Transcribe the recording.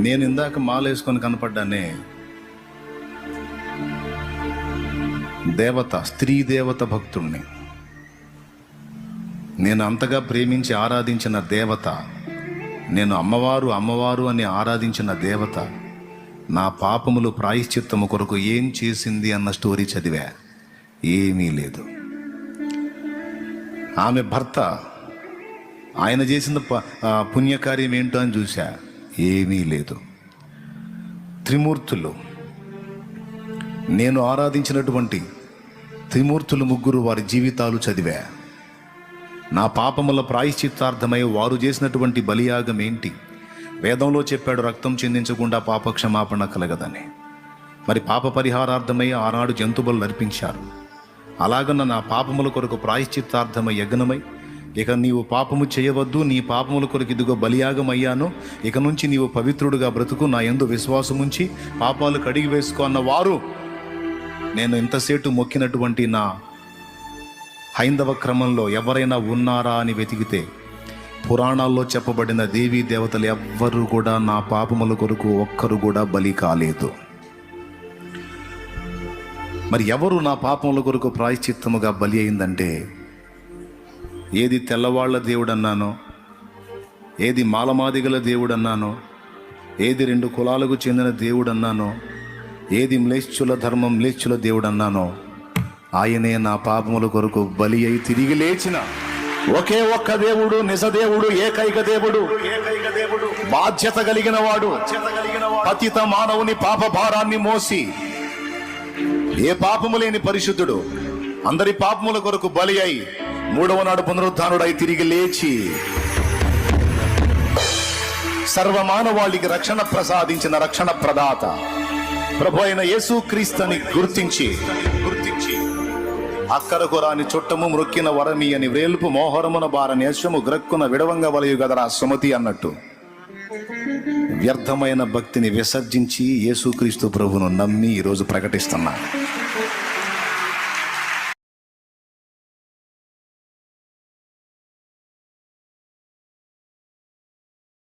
నేను ఇందాక మాలేసుకొని కనపడ్డానే, దేవత, స్త్రీ దేవత భక్తుణ్ణి. నేను అంతగా ప్రేమించి ఆరాధించిన దేవత, నేను అమ్మవారు అమ్మవారు అని ఆరాధించిన దేవత నా పాపములు ప్రాయశ్చిత్తము కొరకు ఏం చేసింది అన్న స్టోరీ చదివా. ఏమీ లేదు. ఆమె భర్త, ఆయన చేసిన పుణ్యకార్యం ఏంటో అని చూసా. ఏమీ లేదు. త్రిమూర్తులు, నేను ఆరాధించినటువంటి త్రిమూర్తులు ముగ్గురు వారి జీవితాలు చదివా. నా పాపముల ప్రాయశ్చిత్తార్థమై వారు చేసినటువంటి బలియాగం ఏంటి? వేదంలో చెప్పాడు, రక్తం చిందించకుండా పాప క్షమాపణ కలగదని. మరి పాప పరిహారార్థమై ఆనాడు జంతుబలు అర్పించారు. అలాగన్న నా పాపముల కొరకు ప్రాయశ్చిత్తార్థమై యజ్ఞమై, ఇక నీవు పాపము చేయవద్దు, నీ పాపముల కొరకు ఇదిగో బలియాగం అయ్యాను, ఇక నుంచి నీవు పవిత్రుడుగా బ్రతుకు, నా యందు విశ్వాసముంచి పాపాలు కడిగి వేసుకో అన్న వారు నేను ఇంతసేటు మొక్కినటువంటి నా హైందవ క్రమంలో ఎవరైనా ఉన్నారా అని వెతికితే పురాణాల్లో చెప్పబడిన దేవీ దేవతలు ఎవ్వరూ కూడా నా పాపముల కొరకు ఒక్కరు కూడా బలి కాలేదు. మరి ఎవరు నా పాపముల కొరకు ప్రాయశ్చిత్తముగా బలి అయిందంటే, ఏది తెల్లవాళ్ల దేవుడు అన్నానో, ఏది మాలమాదిగల దేవుడు అన్నానో, ఏది 2 కులాలకు చెందిన దేవుడు అన్నానో, ఏది మ్లేచ్చుల ధర్మం మ్లేచ్చుల దేవుడు అన్నానో, ఆయనే నా పాపముల కొరకు బలి అయి తిరిగి లేచిన ఒకే ఒక్క దేవుడు, నిజదేవుడు, ఏకైక దేవుడు, బాధ్యత కలిగిన వాడు, పతిత మానవుని పాప భారాన్ని మోసి ఏ పాపము లేని పరిశుద్ధుడు అందరి పాపముల కొరకు బలి అయి 3వ నాడు పునరుద్ధానుడై తిరిగి లేచి సర్వమానవాళికి రక్షణ ప్రసాదించిన రక్షణ ప్రదాత ప్రభు అయిన యేసుక్రీస్తుని గుర్తించి అక్కరకు రాని చుట్టము మృక్కిన వరమి అని వేల్పు మోహరమున బారని యశము గ్రక్కున విడవంగ వలయు గదరా సుమతి అన్నట్టు వ్యర్థమైన భక్తిని విసర్జించి యేసుక్రీస్తు ప్రభువును నమ్మి ఈరోజు ప్రకటిస్తున్నా.